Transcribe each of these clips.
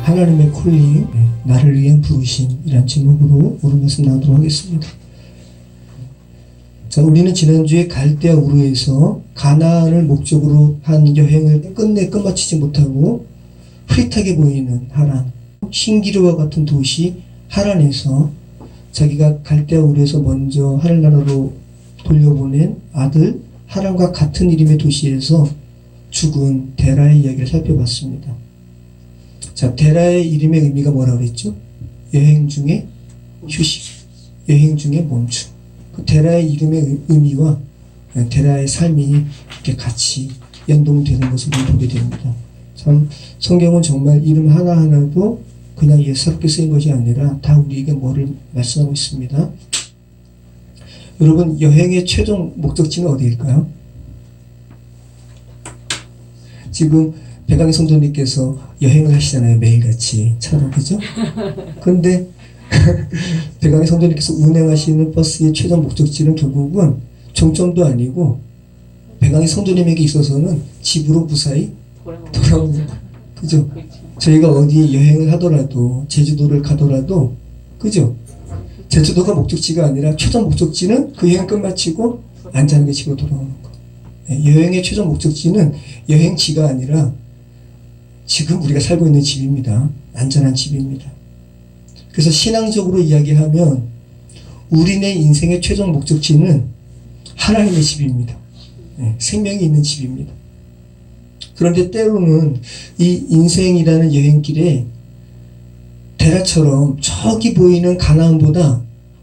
하나님의 콜링, 나를 위한 부르심이란 제목으로 오늘 말씀 나누도록 하겠습니다. 자, 우리는 지난주에 갈대아 우르에서 가나안을 목적으로 한 여행을 끝마치지 못하고 흐릿하게 보이는 하란, 신기루와 같은 도시 하란에서 자기가 갈대아 우르에서 먼저 하늘나라로 돌려보낸 아들 하란과 같은 이름의 도시에서 죽은 데라의 이야기를 살펴봤습니다. 자, 데라의 이름의 의미가 뭐라고 그랬죠? 여행 중에 휴식, 여행 중에 멈춤. 그 데라의 이름의 의미와 데라의 삶이 이렇게 같이 연동되는 것을 보게 됩니다. 참 성경은 정말 이름 하나하나도 그냥 예사롭게 쓰인 것이 아니라 다 우리에게 뭐를 말씀하고 있습니다. 여러분, 여행의 최종 목적지는 어디일까요? 지금 배강희 성도님께서 여행을 하시잖아요. 매일같이 차로, 그죠? 근데 배강희 성도님께서 운행하시는 버스의 최종 목적지는 결국은 종점도 아니고 배강희 성도님에게 있어서는 집으로 무사히 돌아오는 거, 그죠? 저희가 어디에 여행을 하더라도 제주도를 가더라도, 그죠? 제주도가 목적지가 아니라 최종 목적지는 그 여행 끝마치고 안전하게 집으로 돌아오는 거. 여행의 최종 목적지는 여행지가 아니라 지금 우리가 살고 있는 집입니다. 안전한 집입니다. 그래서 신앙적으로 이야기하면 우리네 인생의 최종 목적지는 하나님의 집입니다. 생명이 있는 집입니다. 그런데 때로는 이 인생이라는 여행길에 데라처럼 저기 보이는 가나안보다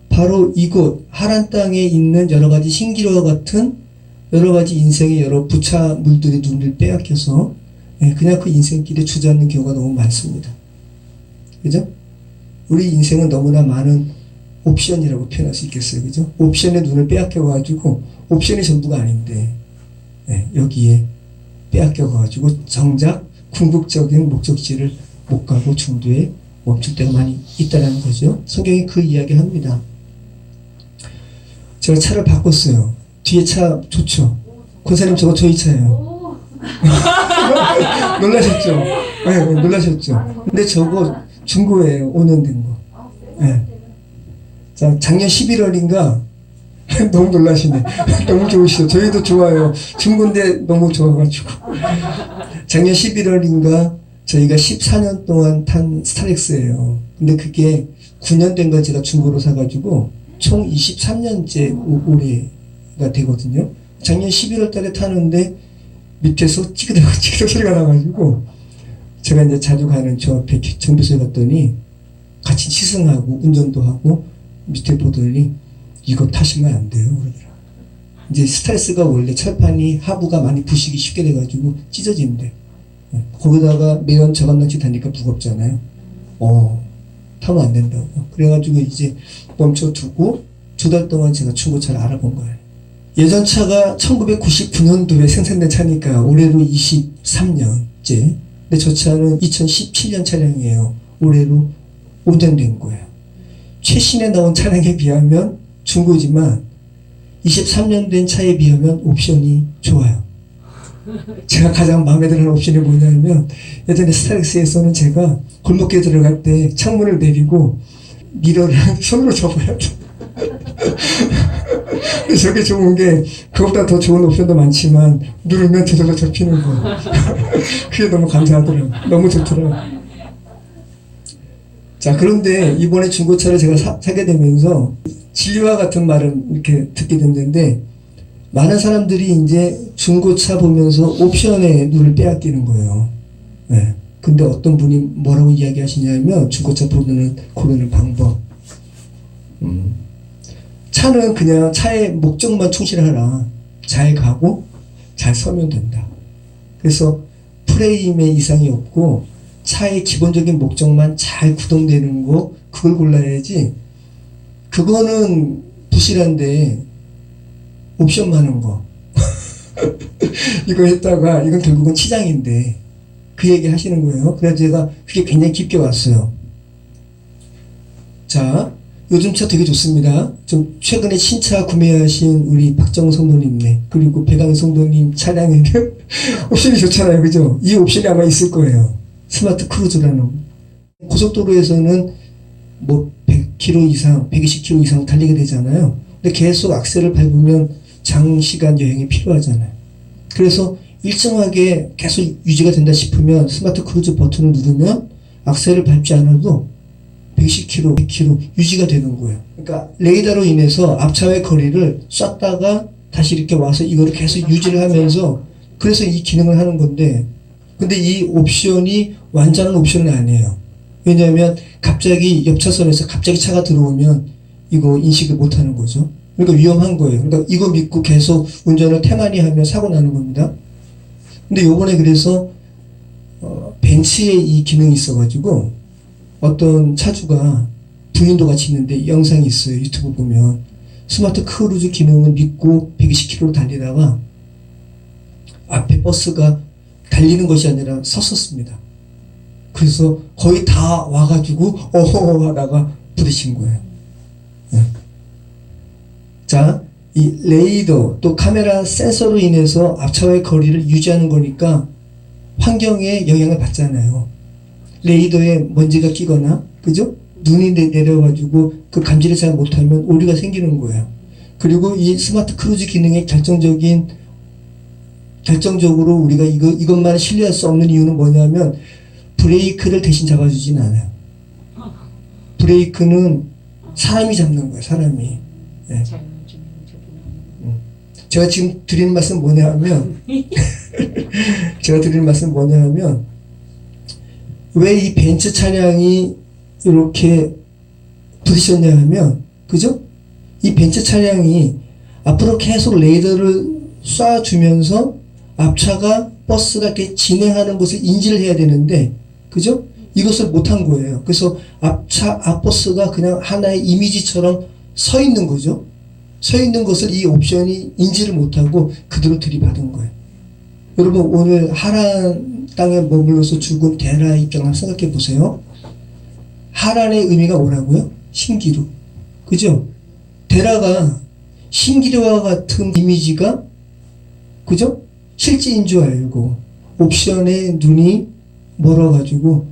바로 이곳 하란 땅에 있는 여러 가지 신기루와 같은 여러 가지 인생의 여러 부차물들이 눈을 빼앗겨서 그냥 그 인생길에 주저앉는 경우가 너무 많습니다. 그죠? 우리 인생은 너무나 많은 옵션이라고 표현할 수 있겠어요. 그죠? 옵션에 눈을 빼앗겨가지고 옵션이 전부가 아닌데 여기에 빼앗겨가지고 정작 궁극적인 목적지를 못 가고 중도에 멈출 때가 많이 있다는 거죠. 성경이 그 이야기 합니다. 제가 차를 바꿨어요. 뒤에 차 좋죠? 권사님 저거 저희 차예요. 놀라셨죠? 네, 놀라셨죠? 근데 저거 중고예요. 5년 된 거. 네. 자, 작년 11월인가 너무 놀라시네. 너무 좋으시죠? 저희도 좋아요. 중고인데 너무 좋아가지고. 작년 11월인가 저희가 14년 동안 탄 스타렉스예요. 근데 그게 9년 된 걸 제가 중고로 사가지고 총 23년째 올해가 되거든요. 작년 11월 달에 타는데 밑에서 찌그덕 소리가 나가지고 제가 이제 자주 가는 저 앞에 정비소에 갔더니 같이 시승하고 운전도 하고 밑에 보더니 이거 타시면 안 돼요 그러더라. 이제 스타렉스가 원래 철판이 하부가 많이 부식이 쉽게 돼가지고 찢어진대. 거기다가 매연 저감장치 다니까 무겁잖아요. 타면 안 된다고. 그래가지고 이제 멈춰두고 2달 동안 제가 중고차를 알아본 거예요. 예전 차가 1999년도에 생산된 차니까 올해로 23년째. 근데 저 차는 2017년 차량이에요. 올해로 5년 된 거예요. 최신에 나온 차량에 비하면 중고지만 23년 된 차에 비하면 옵션이 좋아요. 제가 가장 마음에 드는 옵션이 뭐냐면 예전에 스타렉스에서는 제가 골목길에 들어갈 때 창문을 내리고 미러를 손으로 접어야 돼. 근데 저게 좋은 게 그것보다 더 좋은 옵션도 많지만 누르면 저절로 접히는 거. 그게 너무 감사하더라고요. 너무 좋더라고요. 자, 그런데 이번에 중고차를 제가 사게 되면서 진리와 같은 말을 이렇게 듣게 됐는데 많은 사람들이 이제 중고차 보면서 옵션에 눈을 빼앗기는 거예요. 네. 근데 어떤 분이 뭐라고 이야기하시냐면 중고차 고르는 방법. 차는 그냥 차의 목적만 충실하라. 잘 가고 잘 서면 된다. 그래서 프레임에 이상이 없고 차의 기본적인 목적만 잘 구동되는 거 그걸 골라야지. 그거는 부실한데 옵션 많은 거 이거 했다가 이건 결국은 치장인데 그 얘기 하시는 거예요. 그래서 제가 그게 굉장히 깊게 왔어요. 자, 요즘 차 되게 좋습니다. 좀 최근에 신차 구매하신 우리 박정우 성도님네 그리고 배강희 성도님 차량에는 옵션이 좋잖아요. 그죠? 이 옵션이 아마 있을 거예요. 스마트 크루즈라는 고속도로에서는 뭐 100km 이상, 120km 이상 달리게 되잖아요. 근데 계속 악셀을 밟으면 장시간 여행이 필요하잖아요. 그래서 일정하게 계속 유지가 된다 싶으면 스마트 크루즈 버튼을 누르면 악셀을 밟지 않아도 110km, 100km 유지가 되는 거예요. 그러니까 레이더로 인해서 앞차와의 거리를 쐈다가 다시 이렇게 와서 이거를 계속 유지를 하면서 그래서 이 기능을 하는 건데, 근데 이 옵션이 완전한 옵션은 아니에요. 왜냐하면 갑자기 옆 차선에서 갑자기 차가 들어오면 이거 인식을 못 하는 거죠. 그러니까 위험한 거예요. 그러니까 이거 믿고 계속 운전을 태만히 하면 사고 나는 겁니다. 근데 요번에 그래서 벤츠에 이 기능이 있어가지고 어떤 차주가 부인도 같이 있는데 영상이 있어요. 유튜브 보면 스마트 크루즈 기능을 믿고 120km로 달리다가 앞에 버스가 달리는 것이 아니라 섰었습니다. 그래서 거의 다 와가지고 어허 하다가 부딪힌 거예요. 네. 자, 이 레이더 또 카메라 센서로 인해서 앞차와의 거리를 유지하는 거니까 환경에 영향을 받잖아요. 레이더에 먼지가 끼거나, 그죠? 눈이 내려가지고 그 감지를 잘 못하면 오류가 생기는 거예요. 그리고 이 스마트 크루즈 기능의 결정적으로 우리가 이것만 신뢰할 수 없는 이유는 뭐냐면 브레이크를 대신 잡아주진 않아요. 브레이크는 사람이 잡는 거예요, 사람이. 네. 제가 지금 드리는 말씀 뭐냐면 왜 이 벤츠 차량이 이렇게 부딪혔냐 하면, 그죠? 이 벤츠 차량이 앞으로 계속 레이더를 쏴주면서 앞차가 버스가 이렇게 진행하는 것을 인지를 해야 되는데, 그죠? 이것을 못한 거예요. 그래서 앞버스가 그냥 하나의 이미지처럼 서 있는 거죠. 서 있는 것을 이 옵션이 인지를 못하고 그대로 들이받은 거예요. 여러분, 오늘 하란 땅에 머물러서 죽은 데라 입장을 한번 생각해 보세요. 하란의 의미가 뭐라고요? 신기루. 그죠? 데라가 신기루와 같은 이미지가, 그죠? 실제인 줄 알고 옵션에 눈이 멀어가지고,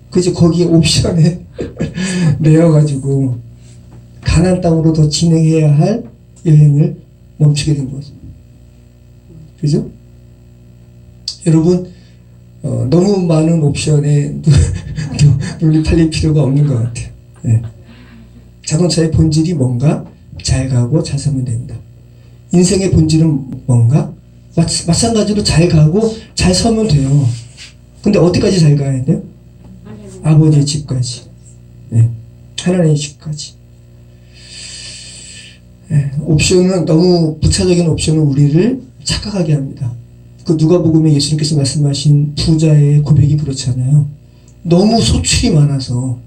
그죠? 거기에 옵션에 매여가지고 가나안 땅으로 더 진행해야 할 여행을 멈추게 된 거죠. 그죠? 여러분, 너무 많은 옵션에 눈이 팔릴 필요가 없는 것 같아요. 네. 자동차의 본질이 뭔가? 잘 가고 잘 살면 된다. 인생의 본질은 뭔가? 마찬가지로 잘 가고 잘 서면 돼요. 근데 어디까지 잘 가야 돼요? 아버지의 집까지. 네. 하나님의 집까지. 네. 옵션은, 너무 부차적인 옵션은 우리를 착각하게 합니다. 그 누가복음에 예수님께서 말씀하신 부자의 고백이 그렇잖아요. 너무 소출이 많아서,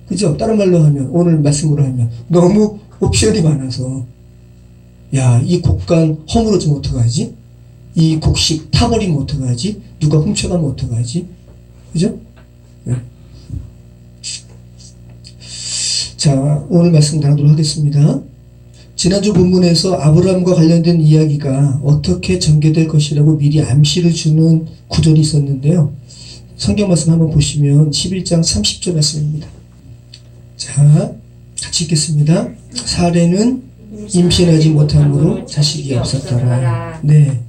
그죠? 다른 말로 하면, 오늘 말씀으로 하면 너무 옵션이 많아서, 야, 이 곡간 허물어지면 어떡하지? 이 곡식 타버리면 어떡하지? 누가 훔쳐가면 어떡하지? 그죠? 네. 자, 오늘 말씀 나누도록 하겠습니다. 지난주 본문에서 아브라함과 관련된 이야기가 어떻게 전개될 것이라고 미리 암시를 주는 구절이 있었는데요. 성경 말씀 한번 보시면 11장 30절 말씀입니다. 자, 같이 읽겠습니다. 사레는 임신하지 못함으로 자식이 없었더라. 네.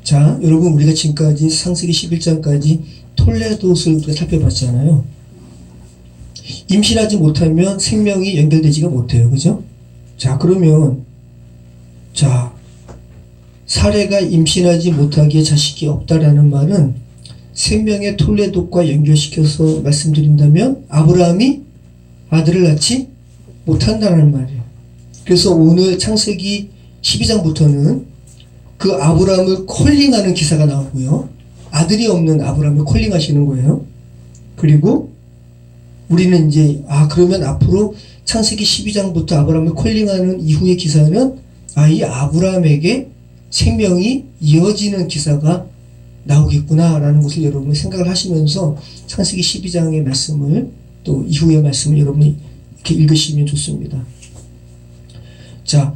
자, 여러분, 우리가 지금까지 창세기 11장까지 톨레도스를 우리가 살펴봤잖아요. 임신하지 못하면 생명이 연결되지가 못해요. 그죠? 자, 그러면, 자, 사례가 임신하지 못하기에 자식이 없다라는 말은 생명의 톨레도과 연결시켜서 말씀드린다면 아브라함이 아들을 낳지 못한다는 말이에요. 그래서 오늘 창세기 12장부터는 그 아브라함을 콜링하는 기사가 나오고요. 아들이 없는 아브라함을 콜링하시는 거예요. 그리고 우리는 이제, 그러면 앞으로 창세기 12장부터 아브라함을 콜링하는 이후의 기사는 이 아브라함에게 생명이 이어지는 기사가 나오겠구나라는 것을 여러분이 생각을 하시면서 창세기 12장의 말씀을 또 이후의 말씀을 여러분이 이렇게 읽으시면 좋습니다. 자,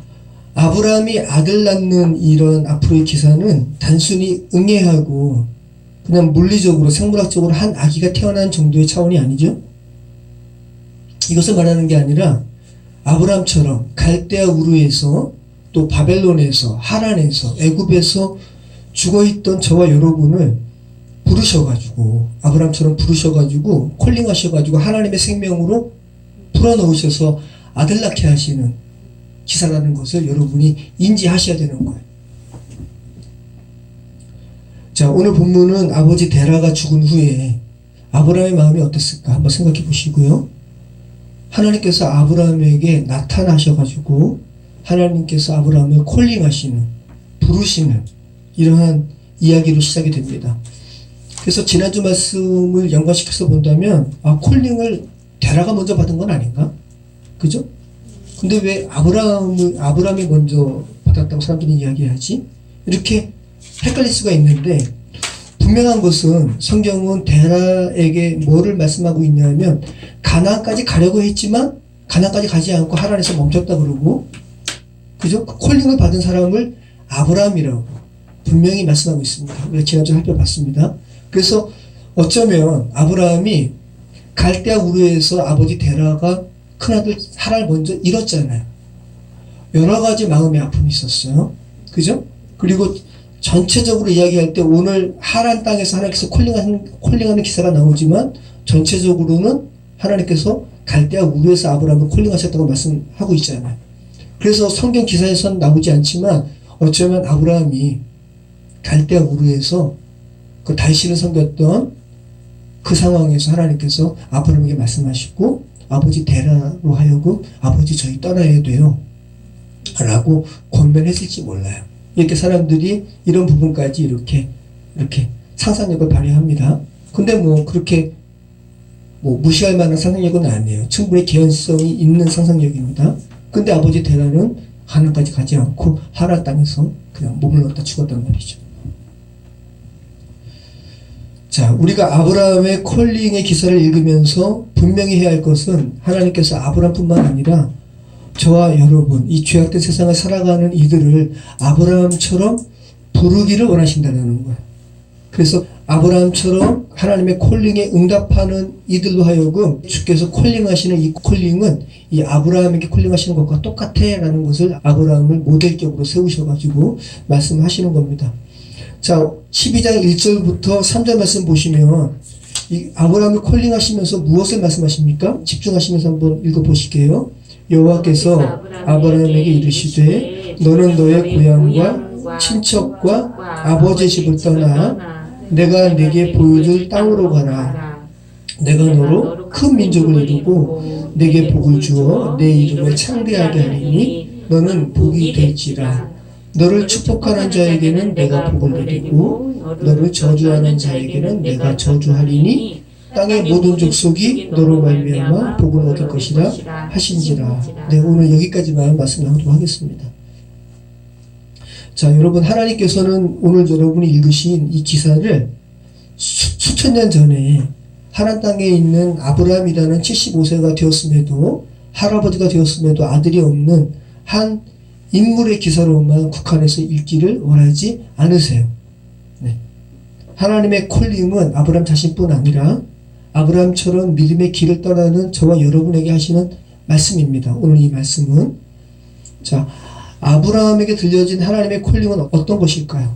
아브라함이 아들 낳는 이런 앞으로의 기사는 단순히 응애하고 그냥 물리적으로 생물학적으로 한 아기가 태어난 정도의 차원이 아니죠. 이것을 말하는 게 아니라 아브라함처럼 갈대아 우르에서 또 바벨론에서 하란에서 애굽에서 죽어있던 저와 여러분을 부르셔가지고 아브라함처럼 부르셔가지고 콜링하셔가지고 하나님의 생명으로 불어넣으셔서 아들 낳게 하시는 기사라는 것을 여러분이 인지하셔야 되는 거예요. 자, 오늘 본문은 아버지 데라가 죽은 후에 아브라함의 마음이 어땠을까 한번 생각해 보시고요. 하나님께서 아브라함에게 나타나셔가지고 하나님께서 아브라함을 콜링하시는, 부르시는 이러한 이야기로 시작이 됩니다. 그래서 지난주 말씀을 연관시켜서 본다면 콜링을 데라가 먼저 받은 건 아닌가? 그죠? 근데 왜 아브라함이 먼저 받았다고 사람들이 이야기하지? 이렇게 헷갈릴 수가 있는데 분명한 것은 성경은 데라에게 뭐를 말씀하고 있냐면 가나안까지 가려고 했지만 가나안까지 가지 않고 하란에서 멈췄다 그러고, 그죠? 그 콜링을 받은 사람을 아브라함이라고 분명히 말씀하고 있습니다. 우리가 지난주에 살펴봤습니다. 그래서 어쩌면 아브라함이 갈대아 우르에서 아버지 데라가 큰아들 사라를 먼저 잃었잖아요. 여러 가지 마음의 아픔이 있었어요. 그죠? 그리고 전체적으로 이야기할 때 오늘 하란 땅에서 하나님께서 콜링하는 기사가 나오지만 전체적으로는 하나님께서 갈대아 우르에서 아브라함을 콜링하셨다고 말씀하고 있잖아요. 그래서 성경 기사에서는 나오지 않지만 어쩌면 아브라함이 갈대아 우르에서 그 다윗을 섬겼던 그 상황에서 하나님께서 아브라함에게 말씀하시고 아버지 데라로 하여금 아버지 저희 떠나야 돼요 라고 권면했을지 몰라요. 이렇게 사람들이 이런 부분까지 이렇게 상상력을 발휘합니다. 근데 그렇게 무시할 만한 상상력은 아니에요. 충분히 개연성이 있는 상상력입니다. 근데 아버지 데라는 하나님까지 가지 않고 하란 땅에서 그냥 몸을 넣었다 죽었단 말이죠. 자, 우리가 아브라함의 콜링의 기사를 읽으면서 분명히 해야 할 것은 하나님께서 아브라함뿐만 아니라 저와 여러분, 이 죄악된 세상을 살아가는 이들을 아브라함처럼 부르기를 원하신다는 거예요. 그래서 아브라함처럼 하나님의 콜링에 응답하는 이들로 하여금 주께서 콜링하시는 이 콜링은 이 아브라함에게 콜링하시는 것과 똑같아 라는 것을 아브라함을 모델격으로 세우셔가지고 말씀하시는 겁니다. 자, 12장 1절부터 3절 말씀 보시면 이 아브라함을 콜링하시면서 무엇을 말씀하십니까? 집중하시면서 한번 읽어보실게요. 여호와께서 아브라함에게 이르시되 너는 너의 고향과 친척과 아버지의 집을 떠나 내가 네게 보여줄 땅으로 가라. 내가 너로 큰 민족을 이루고 네게 복을 주어 내 이름을 창대하게 하리니 너는 복이 될지라. 너를 축복하는 자에게는 내가 복을 내리고 너를 저주하는 자에게는 내가 저주하리니 땅의 모든 족속이 너로 말미암아 복을 얻을 것이라 하신지라. 네, 오늘 여기까지만 말씀하도록 하겠습니다. 자, 여러분, 하나님께서는 오늘 여러분이 읽으신 이 기사를 수천 년 전에 하란 땅에 있는 아브라함이라는 75세가 되었음에도 할아버지가 되었음에도 아들이 없는 한 인물의 기사로만 국한해서 읽기를 원하지 않으세요. 네. 하나님의 콜링은 아브라함 자신뿐 아니라 아브라함처럼 믿음의 길을 떠나는 저와 여러분에게 하시는 말씀입니다. 오늘 이 말씀은 자, 아브라함에게 들려진 하나님의 콜링은 어떤 것일까요?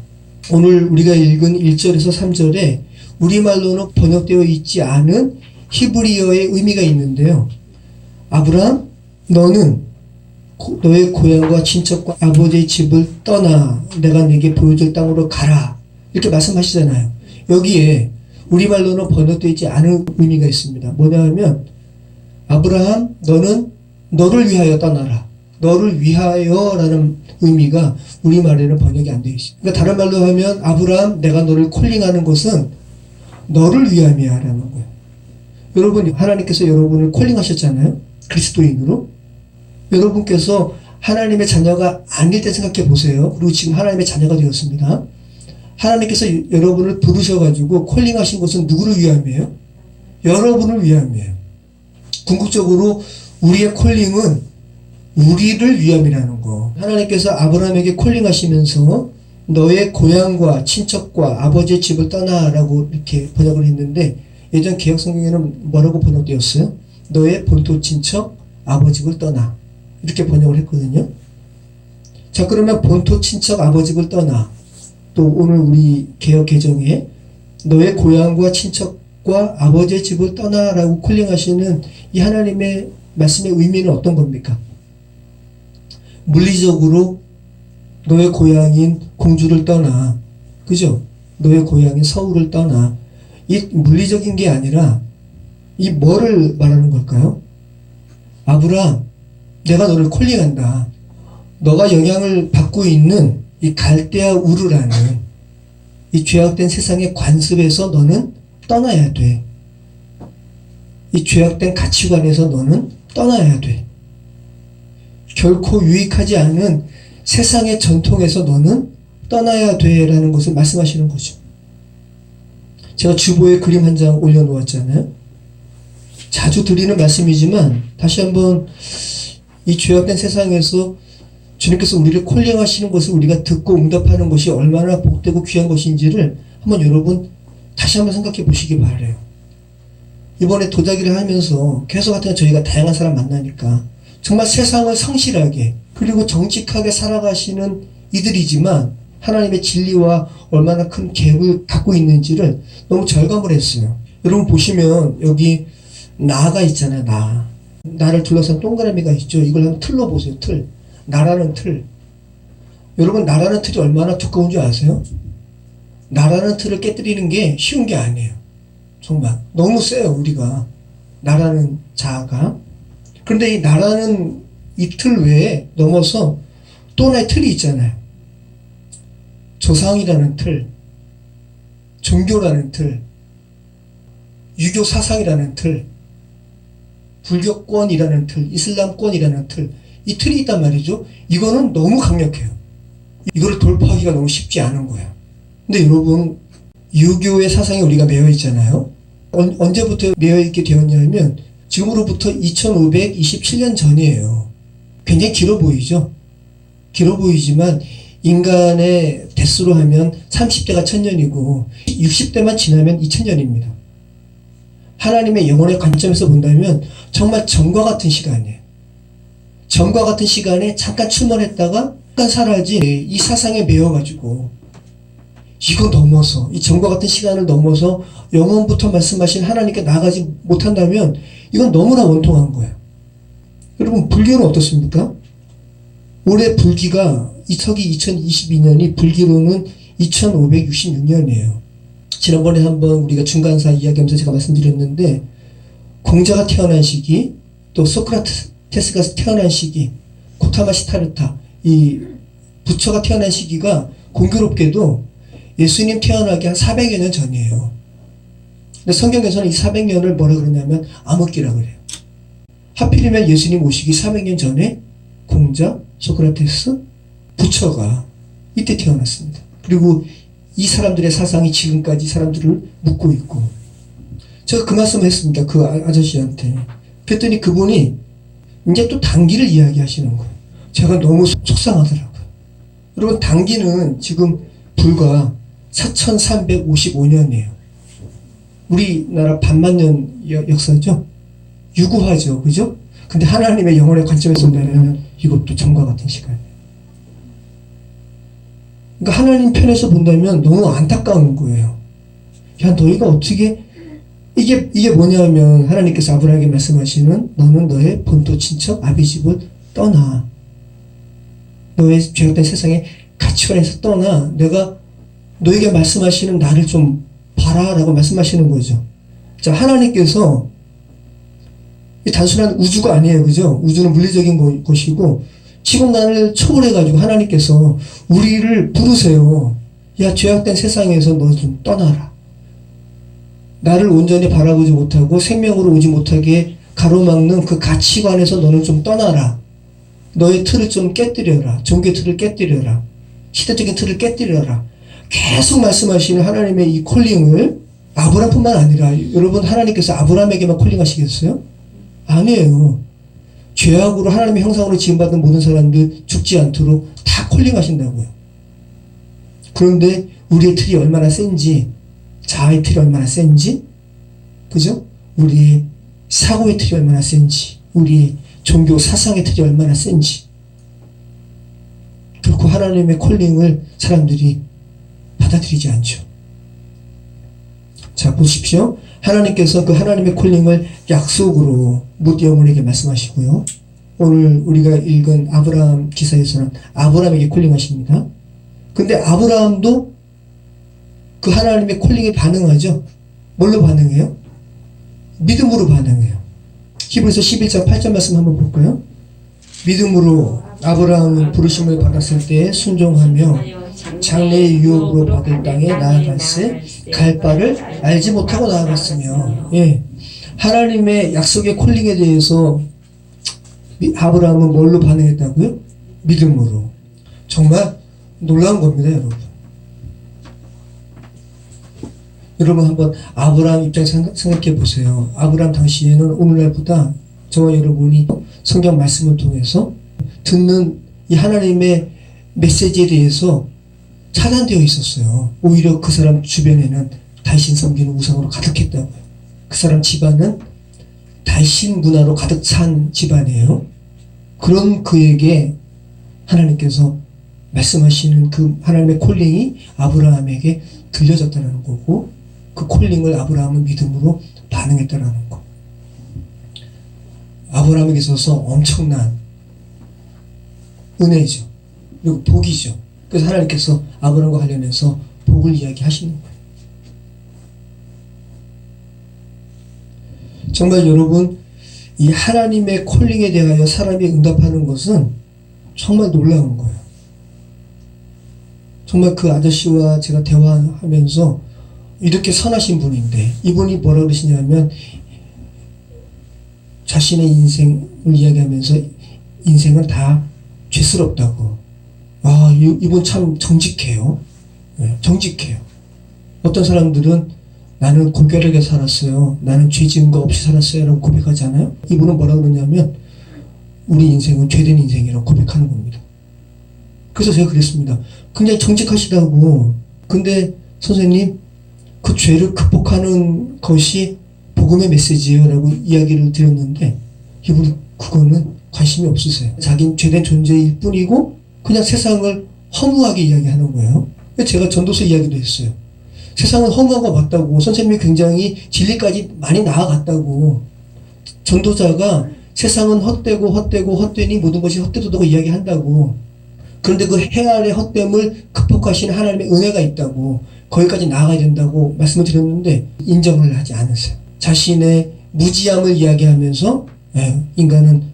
오늘 우리가 읽은 1절에서 3절에 우리말로는 번역되어 있지 않은 히브리어의 의미가 있는데요. 아브라함, 너는 너의 고향과 친척과 아버지의 집을 떠나 내가 네게 보여줄 땅으로 가라. 이렇게 말씀하시잖아요. 여기에 우리말로는 번역되어 있지 않은 의미가 있습니다. 뭐냐 하면 아브라함, 너는 너를 위하여 떠나라. 너를 위하여 라는 의미가 우리말에는 번역이 안 되어 있습니다. 그러니까 다른 말로 하면 아브라함, 내가 너를 콜링하는 것은 너를 위함이야 라는 거예요. 여러분, 하나님께서 여러분을 콜링하셨잖아요. 그리스도인으로. 여러분께서 하나님의 자녀가 아닐 때 생각해 보세요. 그리고 지금 하나님의 자녀가 되었습니다. 하나님께서 여러분을 부르셔가지고 콜링하신 것은 누구를 위함이에요? 여러분을 위함이에요. 궁극적으로 우리의 콜링은 우리를 위함이라는 거. 하나님께서 아브라함에게 콜링하시면서 너의 고향과 친척과 아버지의 집을 떠나라고 이렇게 번역을 했는데 예전 개혁성경에는 뭐라고 번역되었어요? 너의 본토 친척 아버 집을 떠나. 이렇게 번역을 했거든요. 자, 그러면 본토 친척 아버 집을 떠나. 또 오늘 우리 개역 개정에 너의 고향과 친척과 아버지의 집을 떠나라고 콜링하시는 이 하나님의 말씀의 의미는 어떤 겁니까? 물리적으로 너의 고향인 공주를 떠나, 그죠? 너의 고향인 서울을 떠나. 이 물리적인 게 아니라 이 뭐를 말하는 걸까요? 아브람, 내가 너를 콜링한다. 너가 영향을 받고 있는 이 갈대아 우르라는 이 죄악된 세상의 관습에서 너는 떠나야 돼. 이 죄악된 가치관에서 너는 떠나야 돼. 결코 유익하지 않은 세상의 전통에서 너는 떠나야 돼 라는 것을 말씀하시는 거죠. 제가 주보에 그림 한 장 올려놓았잖아요. 자주 드리는 말씀이지만 다시 한번 이 죄악된 세상에서 주님께서 우리를 콜링하시는 것을 우리가 듣고 응답하는 것이 얼마나 복되고 귀한 것인지를 한번 여러분 다시 한번 생각해 보시기 바라요. 이번에 도자기를 하면서 계속 하여튼 저희가 다양한 사람 만나니까 정말 세상을 성실하게 그리고 정직하게 살아가시는 이들이지만 하나님의 진리와 얼마나 큰 갭을 갖고 있는지를 너무 절감을 했어요. 여러분 보시면 여기 나가 있잖아요. 나를 둘러싼 동그라미가 있죠. 이걸 한번 틀로 보세요. 틀. 나라는 틀. 여러분 나라는 틀이 얼마나 두꺼운 줄 아세요? 나라는 틀을 깨뜨리는 게 쉬운 게 아니에요. 정말 너무 세요. 우리가 나라는 자아가. 그런데 이 나라는 이 틀 외에 넘어서 또 하나의 틀이 있잖아요. 조상이라는 틀, 종교라는 틀, 유교 사상이라는 틀, 불교권이라는 틀, 이슬람권이라는 틀, 이 틀이 있단 말이죠. 이거는 너무 강력해요. 이거를 돌파하기가 너무 쉽지 않은 거예요. 근데 여러분, 유교의 사상에 우리가 매여 있잖아요. 언제부터 매여 있게 되었냐면 지금으로부터 2527년 전이에요. 굉장히 길어 보이죠? 길어 보이지만 인간의 대수로 하면 30대가 1000년이고 60대만 지나면 2000년입니다. 하나님의 영혼의 관점에서 본다면 정말 전과 같은 시간이에요. 전과 같은 시간에 잠깐 출몰했다가 잠깐 사라진 이 사상에 매여가지고 이거 넘어서 이 전과 같은 시간을 넘어서 영혼부터 말씀하신 하나님께 나가지 못한다면 이건 너무나 원통한 거예요. 여러분 불교는 어떻습니까? 올해 불기가 서기 2022년이 불기로는 2566년이에요. 지난번에 한번 우리가 중간사 이야기하면서 제가 말씀드렸는데 공자가 태어난 시기 또 소크라테스가 태어난 시기 고타마 시타르타 이 부처가 태어난 시기가 공교롭게도 예수님 태어나기 한 400여 년 전이에요. 근데 성경에서는 이 400년을 뭐라 그러냐면 암흑기라 그래요. 하필이면 예수님 오시기 400년 전에 공자, 소크라테스, 부처가 이때 태어났습니다. 그리고 이 사람들의 사상이 지금까지 사람들을 묶고 있고 제가 그 말씀을 했습니다. 그 아저씨한테. 그랬더니 그분이 이제 또 단기를 이야기하시는 거예요. 제가 너무 속상하더라고요. 여러분 단기는 지금 불과 4355년이에요. 우리나라 반만년 역사죠. 유구하죠. 그죠? 근데 하나님의 영혼의 관점에서 본다면 이것도 전과 같은 시간이에요. 그러니까 하나님 편에서 본다면 너무 안타까운 거예요. 야, 너희가 어떻게 이게 뭐냐면 하나님께서 아브라함에게 말씀하시는 너는 너의 본토 친척 아비 집을 떠나. 너의 죄악된 세상의 가치관에서 떠나. 내가 너에게 말씀하시는 나를 좀 봐라 라고 말씀하시는 거죠. 자, 하나님께서 단순한 우주가 아니에요. 그죠? 우주는 물리적인 것이고 시공간을 초월해가지고 하나님께서 우리를 부르세요. 야, 죄악된 세상에서 너 좀 떠나라. 나를 온전히 바라보지 못하고 생명으로 오지 못하게 가로막는 그 가치관에서 너는 좀 떠나라. 너의 틀을 좀 깨뜨려라. 종교 틀을 깨뜨려라. 시대적인 틀을 깨뜨려라. 계속 말씀하시는 하나님의 이 콜링을 아브람뿐만 아니라 여러분 하나님께서 아브람에게만 콜링하시겠어요? 아니에요. 죄악으로 하나님의 형상으로 지음받은 모든 사람들 죽지 않도록 다 콜링하신다고요. 그런데 우리의 틀이 얼마나 센지 자아의 틀이 얼마나 센지 그죠? 우리의 사고의 틀이 얼마나 센지, 우리 종교 사상의 틀이 얼마나 센지. 결코 하나님의 콜링을 사람들이 받아들이지 않죠. 자, 보십시오. 하나님께서 그 하나님의 콜링을 약속으로 뭇 영혼에게 말씀하시고요. 오늘 우리가 읽은 아브라함 기사에서는 아브라함에게 콜링하십니다. 근데 아브라함도 그 하나님의 콜링에 반응하죠. 뭘로 반응해요? 믿음으로 반응해요. 히브리서 11장 8절 말씀 한번 볼까요? 믿음으로 아브라함은 부르심을 받았을 때 순종하며 장래의 유업으로 받을 땅에 나아갈새 갈 바를 알지 못하고 나아갔으며, 예, 하나님의 약속의 콜링에 대해서 아브라함은 뭘로 반응했다고요? 믿음으로. 정말 놀라운 겁니다, 여러분. 여러분 한번 아브라함 입장 생각해 보세요. 아브라함 당시에는 오늘날보다 저와 여러분이 성경 말씀을 통해서 듣는 이 하나님의 메시지에 대해서 차단되어 있었어요. 오히려 그 사람 주변에는 달신 섬기는 우상으로 가득했다고요. 그 사람 집안은 달신 문화로 가득 찬 집안이에요. 그런 그에게 하나님께서 말씀하시는 그 하나님의 콜링이 아브라함에게 들려졌다는 거고, 그 콜링을 아브라함은 믿음으로 반응했다는 거. 아브라함에게 있어서 엄청난 은혜죠. 그리고 복이죠. 그래서 하나님께서 아브라함과 관련해서 복을 이야기하시는 거예요. 정말 여러분, 이 하나님의 콜링에 대하여 사람이 응답하는 것은 정말 놀라운 거예요. 정말 그 아저씨와 제가 대화하면서 이렇게 선하신 분인데, 이분이 뭐라 그러시냐면 자신의 인생을 이야기하면서 인생은 다 죄스럽다고. 아, 이분 참 정직해요. 네, 정직해요. 어떤 사람들은 나는 고결하게 살았어요, 나는 죄 지은 거 없이 살았어요 라고 고백하잖아요. 이분은 뭐라 그러냐면 우리 인생은 죄된 인생이라고 고백하는 겁니다. 그래서 제가 그랬습니다. 굉장히 정직하시다고. 근데 선생님, 그 죄를 극복하는 것이 복음의 메시지예요 라고 이야기를 드렸는데, 이분은 그거는 관심이 없으세요. 자기는 죄된 존재일 뿐이고 그냥 세상을 허무하게 이야기하는 거예요. 제가 전도서 이야기도 했어요. 세상은 허무한 거 맞다고. 선생님이 굉장히 진리까지 많이 나아갔다고. 전도자가 세상은 헛되니 모든 것이 헛되도록 이야기한다고. 그런데 그 해안의 헛됨을 극복하시는 하나님의 은혜가 있다고, 거기까지 나아가야 된다고 말씀을 드렸는데 인정을 하지 않으세요. 자신의 무지함을 이야기하면서 인간은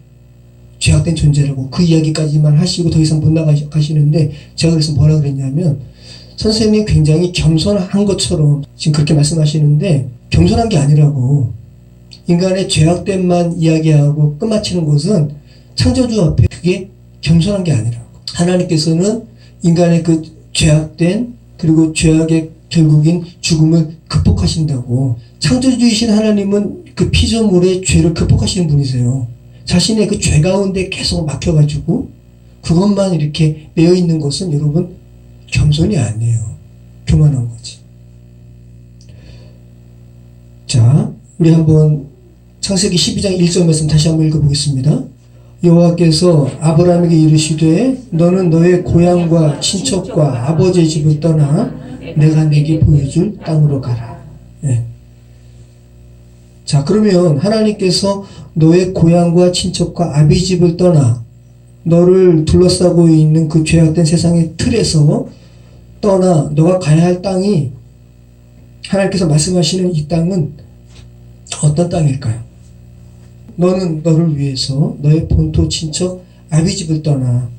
죄악된 존재라고 그 이야기까지만 하시고 더 이상 못 나가시는데, 제가 그래서 뭐라 그랬냐면, 선생님이 굉장히 겸손한 것처럼 지금 그렇게 말씀하시는데 겸손한 게 아니라고. 인간의 죄악됨만 이야기하고 끝마치는 것은 창조주 앞에 그게 겸손한 게 아니라고. 하나님께서는 인간의 그 죄악된, 그리고 죄악의 결국인 죽음을 극복하신다고. 창조주이신 하나님은 그 피조물의 죄를 극복하시는 분이세요. 자신의 그 죄 가운데 계속 막혀가지고 그것만 이렇게 매여 있는 것은 여러분 겸손이 아니에요. 교만한 거지. 자, 우리 한번 창세기 12장 1절 말씀 다시 한번 읽어보겠습니다. 여호와께서 아브라함에게 이르시되 너는 너의 고향과 친척과 아버지의 집을 떠나 내가 네게 보여줄 땅으로 가라. 네. 자, 그러면 하나님께서 너의 고향과 친척과 아비 집을 떠나 너를 둘러싸고 있는 그 죄악된 세상의 틀에서 떠나 너가 가야 할 땅이, 하나님께서 말씀하시는 이 땅은 어떤 땅일까요? 너는 너를 위해서 너의 본토 친척 아비 집을 떠나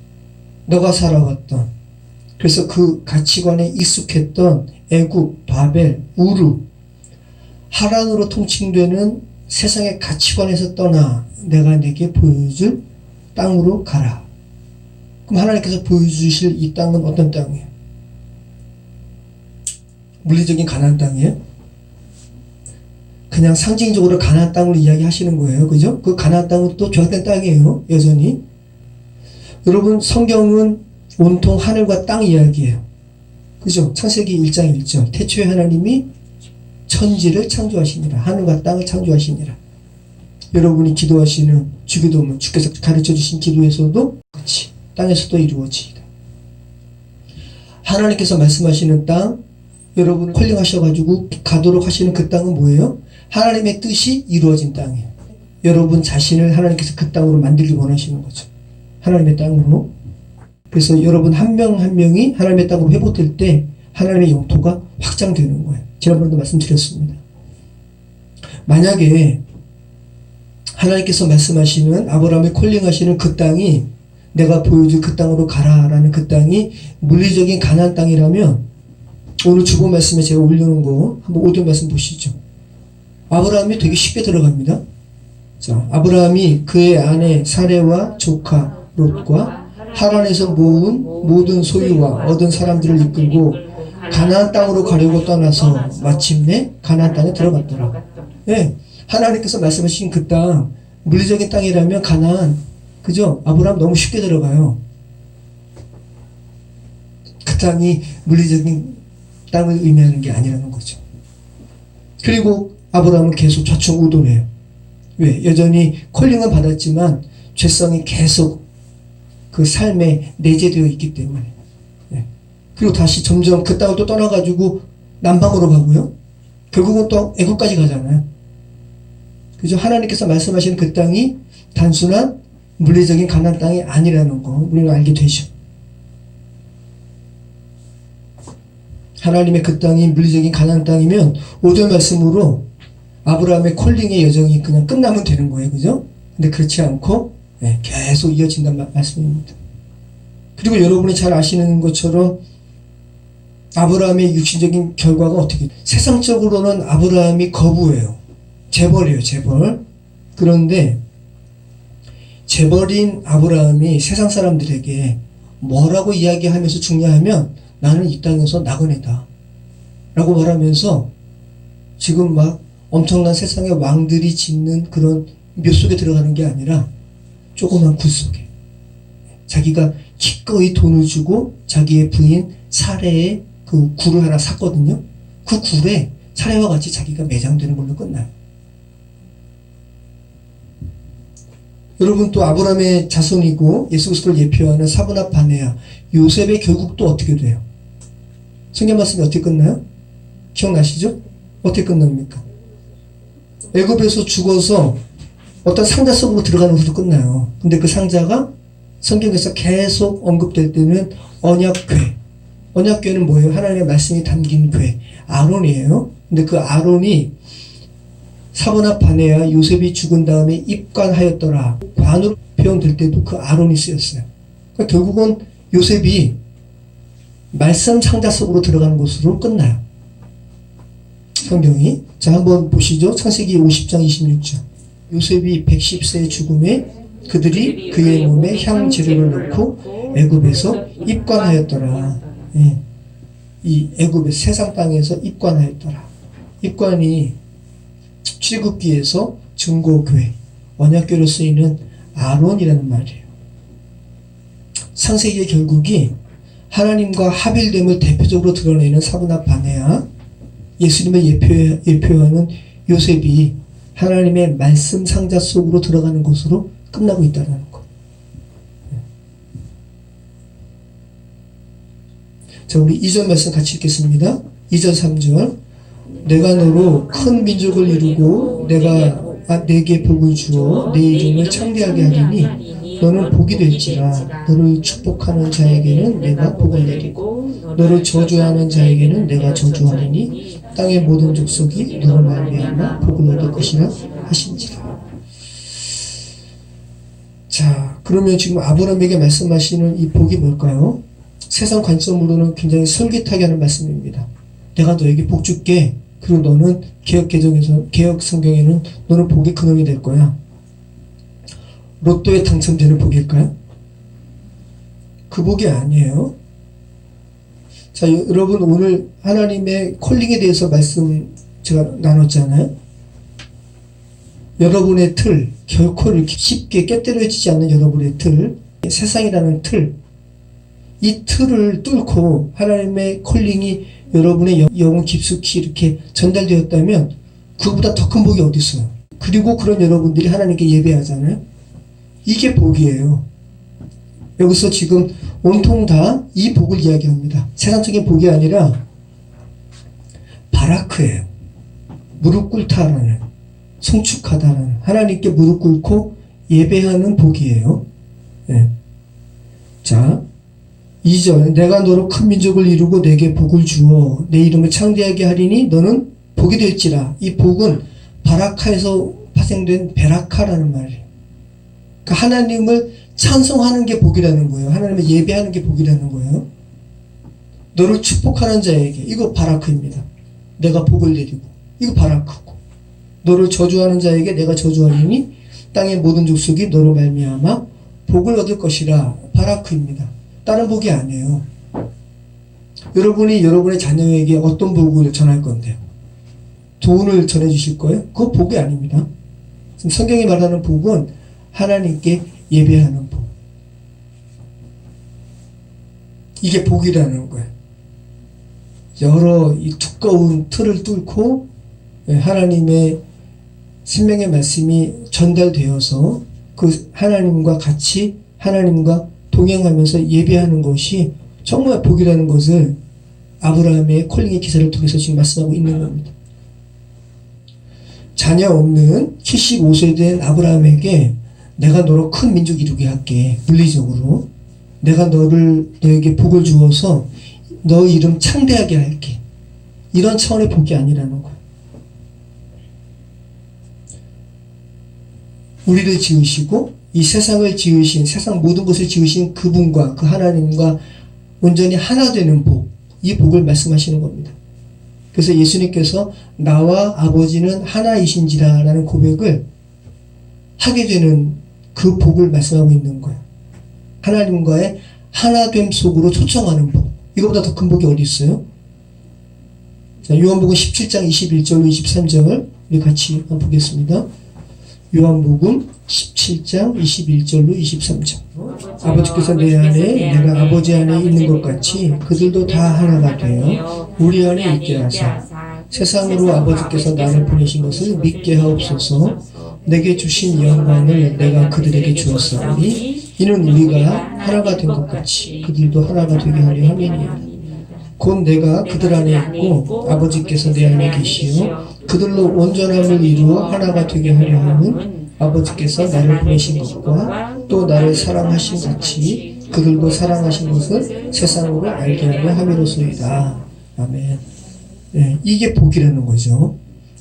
너가 살아왔던, 그래서 그 가치관에 익숙했던 애굽, 바벨, 우르, 하란으로 통칭되는 세상의 가치관에서 떠나 내가 네게 보여줄 땅으로 가라. 그럼 하나님께서 보여주실 이 땅은 어떤 땅이에요? 물리적인 가나안 땅이에요? 그냥 상징적으로 가나안 땅을 이야기하시는 거예요. 그죠? 그 가나안 땅은 또 죄악된 땅이에요. 여전히. 여러분, 성경은 온통 하늘과 땅 이야기예요. 그죠? 창세기 1장 1절. 태초에 하나님이 천지를 창조하시니라. 하늘과 땅을 창조하시니라. 여러분이 기도하시는 주기도문, 주께서 가르쳐 주신 기도에서도 그렇지, 땅에서도 이루어지이다. 하나님께서 말씀하시는 땅, 여러분 콜링하셔가지고 가도록 하시는 그 땅은 뭐예요? 하나님의 뜻이 이루어진 땅이에요. 여러분 자신을 하나님께서 그 땅으로 만들기 원하시는 거죠. 하나님의 땅으로. 그래서 여러분 한 명 한 명이 하나님의 땅으로 회복될 때 하나님의 영토가 확장되는 거예요. 지난번에도 말씀드렸습니다. 만약에 하나님께서 말씀하시는 아브라함을 콜링하시는 그 땅이 내가 보여줄 그 땅으로 가라라는 그 땅이 물리적인 가나안 땅이라면 오늘 주보 말씀에 제가 올려놓은 거 한번 오디오 말씀 보시죠. 아브라함이 되게 쉽게 들어갑니다. 자, 아브라함이 그의 아내 사레와 조카 롯과 하란에서 모은 모든 소유와 얻은 사람들을 이끌고 가나안 땅으로 가려고 떠나서 마침내 가나안 땅에 들어갔더라. 네, 하나님께서 말씀하신 그 땅, 물리적인 땅이라면 가나안, 그죠? 아브라함 너무 쉽게 들어가요. 그 땅이 물리적인 땅을 의미하는 게 아니라는 거죠. 그리고 아브라함은 계속 좌충우돌해요. 왜? 여전히 콜링은 받았지만 죄성이 계속 그 삶에 내재되어 있기 때문에. 네. 그리고 다시 점점 그 땅을 또 떠나가지고 남방으로 가고요. 결국은 또 애국까지 가잖아요. 그죠? 하나님께서 말씀하시는 그 땅이 단순한 물리적인 가나안 땅이 아니라는 거 우리는 알게 되죠. 하나님의 그 땅이 물리적인 가나안 땅이면 5절 말씀으로 아브라함의 콜링의 여정이 그냥 끝나면 되는 거예요. 그죠? 근데 그렇지 않고 계속 이어진다는 말씀입니다. 그리고 여러분이 잘 아시는 것처럼 아브라함의 육신적인 결과가 어떻게 세상적으로는 아브라함이 거부해요. 재벌이에요. 재벌. 그런데 재벌인 아브라함이 세상 사람들에게 뭐라고 이야기하면서 중요하면 나는 이 땅에서 나그네다 라고 말하면서 지금 막 엄청난 세상의 왕들이 짓는 그런 묘 속에 들어가는 게 아니라 조그만 굴 속에 자기가 기꺼이 돈을 주고 자기의 부인 사레의 그 굴을 하나 샀거든요. 그 굴에 사레와 같이 자기가 매장되는 걸로 끝나요. 여러분 또 아브라함의 자손이고 예수 그리스도를 예표하는 사브나 바네아 요셉의 결국도 어떻게 돼요? 성경 말씀이 어떻게 끝나요? 기억나시죠? 어떻게 끝납니까? 애굽에서 죽어서 어떤 상자 속으로 들어가는 것으로 끝나요. 근데 그 상자가 성경에서 계속 언급될 때는 언약궤. 언약궤는 뭐예요? 하나님의 말씀이 담긴 궤. 아론이에요. 근데 그 아론이 사브나 바네아 요셉이 죽은 다음에 입관하였더라. 관으로 표현될 때도 그 아론이 쓰였어요. 그러니까 결국은 요셉이 말씀 상자 속으로 들어가는 것으로 끝나요. 성경이. 자, 한번 보시죠. 창세기 50장 26절. 요셉이 110세의 죽음에 그들이 그의 몸에 향재료를 넣고 애굽에서 입관하였더라. 예. 이 애굽의 세상 땅에서 입관하였더라. 입관이 출애굽기에서 증거교회, 언약궤로 쓰이는 아론이라는 말이에요. 창세기의 결국이 하나님과 합일됨을 대표적으로 드러내는 사브나 바네아, 예수님을 예표하는 요셉이 하나님의 말씀 상자 속으로 들어가는 것으로 끝나고 있다는 것. 자, 우리 2절 말씀 같이 읽겠습니다. 2절 3절. 내가 너로 큰 민족을 이루고 내가 내게 복을 주어 내 이름을 창대하게 하리니 너는 복이 될지라. 너를 축복하는 자에게는 내가 복을 내리고 너를 저주하는 자에게는 내가 저주하리니 땅의 모든 족속이 너를 말미암아 복을 얻을 것이라 하신지라. 자, 그러면 지금 아브라함에게 말씀하시는 이 복이 뭘까요? 세상 관점으로는 굉장히 솔깃하게 하는 말씀입니다. 내가 너에게 복 줄게. 그리고 너는 개혁 성경에는 너는 복의 근원이 될 거야. 로또에 당첨되는 복일까요? 그 복이 아니에요. 자, 여러분 오늘 하나님의 콜링에 대해서 말씀 제가 나눴잖아요. 여러분의 틀, 결코 이렇게 쉽게 깨뜨려지지 않는 여러분의 틀, 세상이라는 틀, 이 틀을 뚫고 하나님의 콜링이 여러분의 영혼 깊숙이 이렇게 전달되었다면 그거보다 더 큰 복이 어디 있어요? 그리고 그런 여러분들이 하나님께 예배하잖아요. 이게 복이에요. 여기서 지금 온통 다 이 복을 이야기합니다. 세상적인 복이 아니라 바라크예요. 무릎 꿇다라는, 송축하다라는, 하나님께 무릎 꿇고 예배하는 복이에요. 네. 자, 2절, 내가 너로 큰 민족을 이루고 내게 복을 주어 내 이름을 창대하게 하리니 너는 복이 될지라. 이 복은 바라카에서 파생된 베라카라는 말이에요. 그러니까 하나님을 찬송하는 게 복이라는 거예요. 하나님을 예배하는 게 복이라는 거예요. 너를 축복하는 자에게, 이거 바라크입니다. 내가 복을 내리고, 이거 바라크고. 너를 저주하는 자에게 내가 저주하리니 땅의 모든 족속이 너로 말미암아 복을 얻을 것이라. 바라크입니다. 다른 복이 아니에요. 여러분이 여러분의 자녀에게 어떤 복을 전할 건데요? 돈을 전해주실 거예요? 그거 복이 아닙니다. 지금 성경이 말하는 복은 하나님께 예배하는 복. 이게 복이라는 거예요. 여러 이 두꺼운 틀을 뚫고 하나님의 생명의 말씀이 전달되어서 그 하나님과 같이 하나님과 동행하면서 예배하는 것이 정말 복이라는 것을 아브라함의 콜링의 기사를 통해서 지금 말씀하고 있는 겁니다. 자녀 없는 75세 된 아브라함에게 내가 너로 큰 민족 이루게 할게. 물리적으로 내가 너에게 복을 주어서 너 이름 창대하게 할게. 이런 차원의 복이 아니라는 거야. 우리를 지으시고 이 세상을 지으신, 세상 모든 것을 지으신 그분과 그 하나님과 온전히 하나 되는 복, 이 복을 말씀하시는 겁니다. 그래서 예수님께서 나와 아버지는 하나이신지라 라는 고백을 하게 되는 그 복을 말씀하고 있는 거예요. 하나님과의 하나됨 속으로 초청하는 복. 이거보다 더 큰 복이 어디 있어요? 자, 요한복음 17장 21절로 23절 우리 같이 한번 보겠습니다. 요한복음 17장 21절로 23절. 아버지께서 내 안에 내가 아버지 안에 있는 것 같이 그들도 다 하나가 되어 우리 안에 있게 하사 세상으로 아버지께서 나를 보내신 것을 믿게 하옵소서. 내게 주신 영광을 내가 그들에게 주었사오니 이는 우리가 하나가 된 것 같이 그들도 하나가 되게 하려 함이니이다. 곧 내가 그들 안에 있고 아버지께서 내 안에 계시어 그들로 온전함을 이루어 하나가 되게 하려 함은 아버지께서 나를 보내신 것과 또 나를 사랑하신 같이 그들도 사랑하신 것을 세상으로 알게 하려 함이로소이다. 아멘. 네, 이게 복이라는 거죠.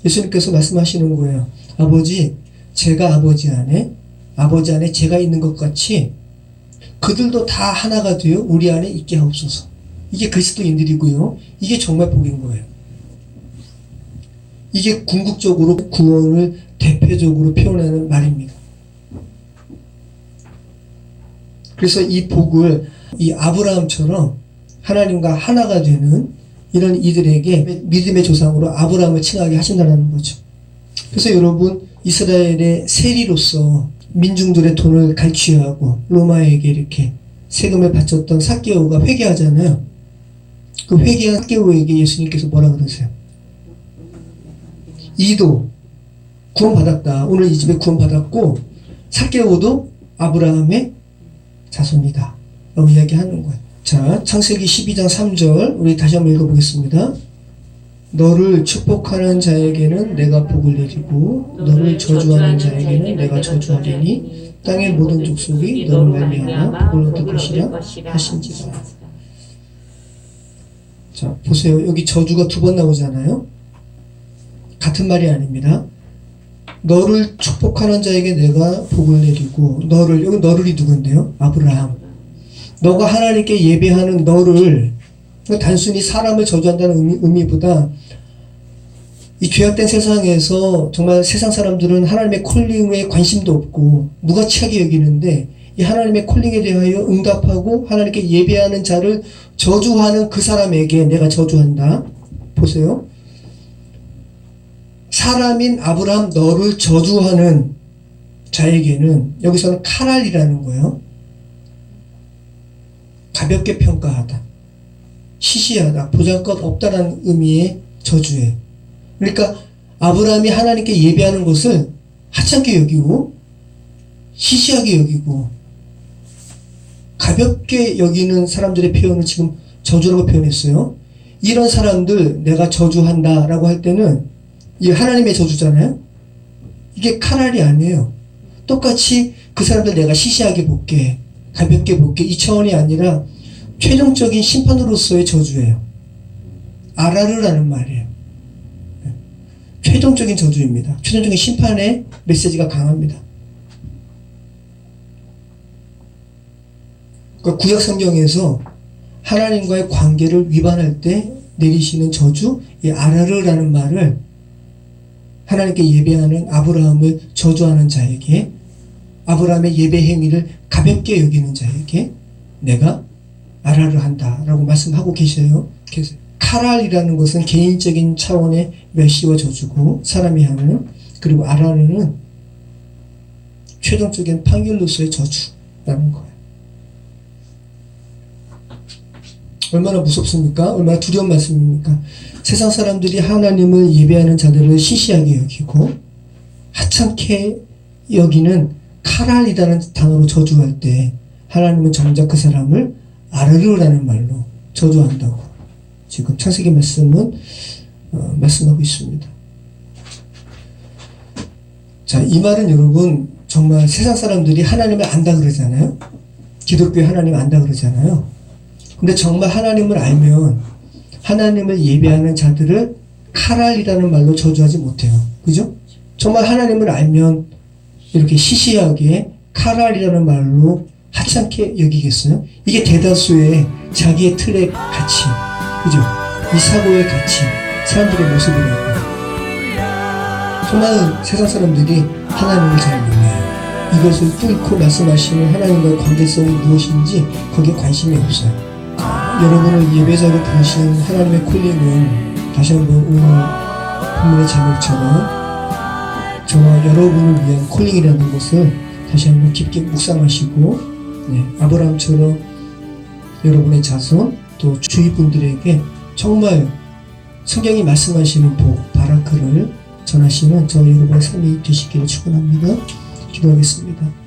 예수님께서 말씀하시는 거예요. 아버지, 제가 아버지 안에 제가 있는 것 같이 그들도 다 하나가 되어 우리 안에 있게 하옵소서. 이게 그리스도인들이고요. 이게 정말 복인 거예요. 이게 궁극적으로 구원을 대표적으로 표현하는 말입니다. 그래서 이 복을 이 아브라함처럼 하나님과 하나가 되는 이런 이들에게 믿음의 조상으로 아브라함을 칭하게 하신다는 거죠. 그래서 여러분, 이스라엘의 세리로서 민중들의 돈을 갈취하고 로마에게 이렇게 세금을 바쳤던 삭개오가 회개하잖아요. 그 회개한 삭개오에게 예수님께서 뭐라 그러세요? 이도 구원받았다. 오늘 이 집에 구원받았고 삭개오도 아브라함의 자손이다 라고 이야기하는 거예요. 자, 창세기 12장 3절 우리 다시 한번 읽어보겠습니다. 너를 축복하는 자에게는 내가 복을 내리고 너를 저주하는 자에게는 내가 저주하리니 땅의 모든 족속이 너를 말미암아 복을 얻을 것이라 하신지라. 자, 보세요. 여기 저주가 두 번 나오잖아요. 같은 말이 아닙니다. 너를 축복하는 자에게 내가 복을 내리고 여기 너를이 누군데요? 아브라함. 너가 하나님께 예배하는 너를, 단순히 사람을 저주한다는 의미보다 이 죄악된 세상에서 정말 세상 사람들은 하나님의 콜링에 관심도 없고 무가치하게 여기는데 이 하나님의 콜링에 대하여 응답하고 하나님께 예배하는 자를 저주하는 그 사람에게 내가 저주한다. 보세요. 사람인 아브라함 너를 저주하는 자에게는 여기서는 카랄이라는 거예요. 가볍게 평가하다, 시시하다, 보잘것 없다라는 의미의 저주예요. 그러니까 아브라함이 하나님께 예배하는 것을 하찮게 여기고 시시하게 여기고 가볍게 여기는 사람들의 표현을 지금 저주라고 표현했어요. 이런 사람들 내가 저주한다 라고 할 때는 이게 하나님의 저주잖아요. 이게 카랄이 아니에요. 똑같이 그 사람들 내가 시시하게 볼게, 가볍게 볼게, 이 차원이 아니라 최종적인 심판으로서의 저주예요. 아라르라는 말이에요. 최종적인 저주입니다. 최종적인 심판의 메시지가 강합니다. 그러니까 구약 성경에서 하나님과의 관계를 위반할 때 내리시는 저주, 이 아라르라는 말을 하나님께 예배하는 아브라함을 저주하는 자에게, 아브라함의 예배 행위를 가볍게 여기는 자에게 내가 아라르 한다라고 말씀하고 계세요. 카랄이라는 것은 개인적인 차원의 멸시와 저주고 사람이 하는, 그리고 아라르는 최종적인 판결로서의 저주라는 거예요. 얼마나 무섭습니까? 얼마나 두려운 말씀입니까? 세상 사람들이 하나님을 예배하는 자들을 시시하게 여기고 하찮게 여기는 카랄이라는 단어로 저주할 때 하나님은 정작 그 사람을 아르르라는 말로 저주한다고 지금 창세기 말씀은 말씀하고 있습니다. 자, 이 말은 여러분 정말 세상 사람들이 하나님을 안다 그러잖아요. 기독교에 하나님 안다 그러잖아요. 근데 정말 하나님을 알면 하나님을 예배하는 자들을 카랄이라는 말로 저주하지 못해요. 그죠? 정말 하나님을 알면 이렇게 시시하게 카랄이라는 말로 하찮게 여기겠어요? 이게 대다수의 자기의 틀의 가치, 그죠? 이 사고의 가치, 사람들의 모습이라고. 수많은 세상 사람들이 하나님을 잘 몰라요. 이것을 뚫고 말씀하시는 하나님과의 관계성이 무엇인지 거기에 관심이 없어요. 여러분을 예배자로 부르신 하나님의 콜링은 다시 한번 오늘 본문의 제목처럼 저와 여러분을 위한 콜링이라는 것을 다시 한번 깊게 묵상하시고, 아브라함처럼 여러분의 자손 또 주위 분들에게 정말 성경이 말씀하시는 복, 바라크를 전하시는 저 여러분의 삶이 되시기를 축원합니다. 기도하겠습니다.